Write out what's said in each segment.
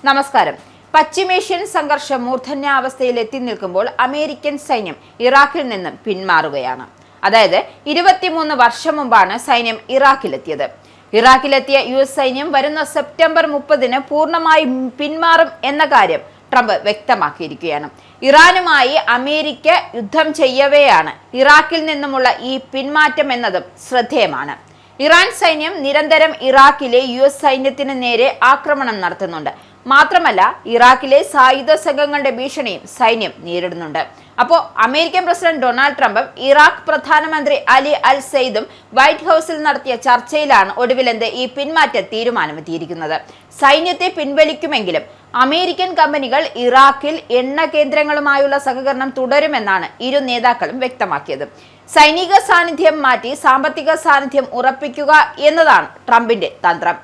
നമസ്കാരം. പശ്ചിമേഷ്യൻ സംഘർഷം മൂർധന്യാവസ്ഥയിൽ എത്തി നിൽക്കുമ്പോൾ അമേരിക്കൻ സൈന്യം ഇറാഖിൽ നിന്നും പിന്മാറുകയാണ്. അതായത് 23 വർഷം മുമ്പാണ് സൈന്യം ഇറാഖിലെത്തിയത്. ഇറാഖിലെത്തിയ US സൈന്യം വരുന്ന സെപ്റ്റംബർ 30-ന് പൂർണ്ണമായി പിന്മാറും എന്ന കാര്യം ട്രംപ് വ്യക്തമാക്കിയിരിക്കുകയാണ്. ഇറാനുമായി അമേരിക്ക യുദ്ധം ചെയ്യവെയാണ് ഇറാഖിൽ നിന്നുമുള്ള ഈ പിന്മാറ്റം എന്നതും ശ്രദ്ധേയമാണ്. ഇറാൻ സൈന്യം നിരന്തരം ഇറാഖിലെ US സൈന്യത്തിന് നേരെ ആക്രമണം നടത്തുന്നുണ്ട്. മാത്രമല്ല, ഇറാഖിലെ സായുധ സംഘങ്ങളുടെ ഭീഷണിയും സൈന്യം നേരിടുന്നുണ്ട്. അപ്പോൾ അമേരിക്കൻ പ്രസിഡന്റ് ഡൊണാൾഡ് ട്രംപും ഇറാഖ് പ്രധാനമന്ത്രി അലി അൽ സെയ്ദും വൈറ്റ് ഹൗസിൽ നടത്തിയ ചർച്ചയിലാണ് ഒടുവിലെന്ത് ഈ പിന്മാറ്റ തീരുമാനമെത്തിയിരിക്കുന്നത്. സൈന്യത്തെ പിൻവലിക്കുമെങ്കിലും അമേരിക്കൻ കമ്പനികൾ ഇറാഖിൽ എണ്ണ കേന്ദ്രങ്ങളുമായുള്ള സഹകരണം തുടരുമെന്നാണ് ഇരു നേതാക്കളും വ്യക്തമാക്കിയത്. സൈനിക സാന്നിധ്യം മാറ്റി സാമ്പത്തിക സാന്നിധ്യം ഉറപ്പിക്കുക എന്നതാണ് ട്രംപിന്റെ തന്ത്രം.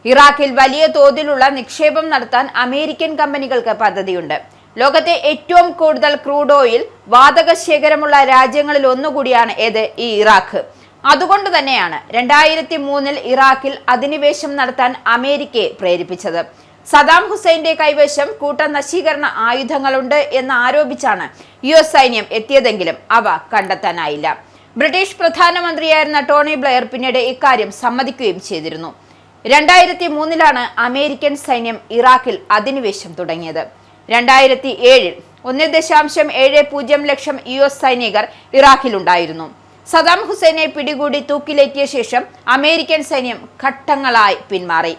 ഇറാഖിൽ വലിയ തോതിലുള്ള നിക്ഷേപം നടത്താൻ അമേരിക്കൻ കമ്പനികൾക്ക് പദ്ധതിയുണ്ട്. ലോകത്തെ ഏറ്റവും കൂടുതൽ ക്രൂഡ് ഓയിൽ വാതക ശേഖരമുള്ള രാജ്യങ്ങളിൽ ഒന്നുകൂടിയാണ് ഈ ഇറാഖ്. അതുകൊണ്ട് തന്നെയാണ് 2003-ൽ ഇറാഖിൽ അധിനിവേശം നടത്താൻ അമേരിക്കയെ പ്രേരിപ്പിച്ചത്. സദാം ഹുസൈന്റെ കൈവശം കൂട്ടനശീകരണ ആയുധങ്ങളുണ്ട് എന്ന് ആരോപിച്ചാണ് US സൈന്യം എത്തിയതെങ്കിലും അവ കണ്ടെത്താനായില്ല. ബ്രിട്ടീഷ് പ്രധാനമന്ത്രിയായിരുന്ന ടോണി ബ്ലെയർ പിന്നീട് ഇക്കാര്യം സമ്മതിക്കുകയും ചെയ്തിരുന്നു. 2003-ലാണ് അമേരിക്കൻ സൈന്യം ഇറാഖിൽ അധിനിവേശം തുടങ്ങിയത്. 2007-ൽ 1.70 ലക്ഷം US സൈനികർ ഇറാഖിലുണ്ടായിരുന്നു. സദാം ഹുസൈനെ പിടികൂടി തൂക്കിലേറ്റിയ ശേഷം അമേരിക്കൻ സൈന്യം ഘട്ടങ്ങളായി പിന്മാറി.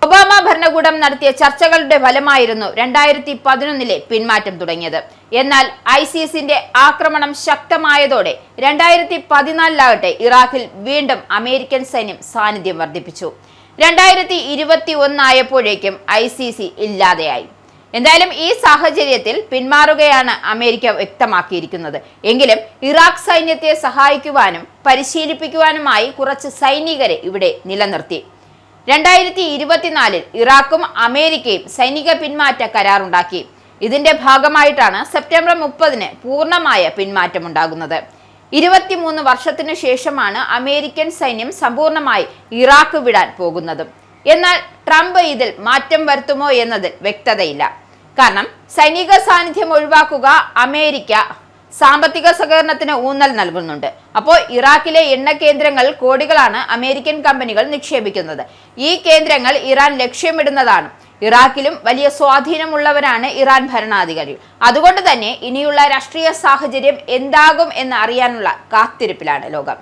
ഒബാമ ഭരണകൂടം നടത്തിയ ചർച്ചകളുടെ ഫലമായിരുന്നു 2011-ലെ പിന്മാറ്റം തുടങ്ങിയത്. എന്നാൽ ISISന്റെ ആക്രമണം ശക്തമായതോടെ 2014-ലാകട്ടെ ഇറാഖിൽ വീണ്ടും അമേരിക്കൻ സൈന്യം സാന്നിധ്യം വർദ്ധിപ്പിച്ചു. 2021 ആയപ്പോഴേക്കും ISIS ഇല്ലാതെയായി. എന്തായാലും ഈ സാഹചര്യത്തിൽ പിന്മാറുകയാണ് അമേരിക്ക വ്യക്തമാക്കിയിരിക്കുന്നത്. എങ്കിലും ഇറാഖ് സൈന്യത്തെ സഹായിക്കുവാനും പരിശീലിപ്പിക്കുവാനുമായി കുറച്ച് സൈനികരെ ഇവിടെ നിലനിർത്തി. 2024-ൽ ഇറാഖും അമേരിക്കയും സൈനിക പിന്മാറ്റ കരാറുണ്ടാക്കി. ഇതിന്റെ ഭാഗമായിട്ടാണ് സെപ്റ്റംബർ 30-ന് പൂർണ്ണമായ പിന്മാറ്റമുണ്ടാകുന്നത്. 23 വർഷത്തിനു ശേഷമാണ് അമേരിക്കൻ സൈന്യം സമ്പൂർണ്ണമായി ഇറാഖ് വിടാൻ പോകുന്നത്. എന്നാൽ ട്രംപ് ഇതിൽ മാറ്റം വരുത്തുമോ എന്നതിൽ വ്യക്തതയില്ല. കാരണം സൈനിക സാന്നിധ്യം ഒഴിവാക്കുക, അമേരിക്ക സാമ്പത്തിക സഹകരണത്തിന് ഊന്നൽ നൽകുന്നുണ്ട്. അപ്പോൾ ഇറാഖിലെ എണ്ണ കേന്ദ്രങ്ങൾ കോടികളാണ് അമേരിക്കൻ കമ്പനികൾ നിക്ഷേപിക്കുന്നത്. ഈ കേന്ദ്രങ്ങൾ ഇറാൻ ലക്ഷ്യമിടുന്നതാണ്. ഇറാഖിലും വലിയ സ്വാധീനമുള്ളവരാണ് ഇറാൻ ഭരണാധികാരികൾ. അതുകൊണ്ട് തന്നെ ഇനിയുള്ള രാഷ്ട്രീയ സാഹചര്യം എന്താകും എന്ന് അറിയാനുള്ള കാത്തിരിപ്പിലാണ് ലോകം.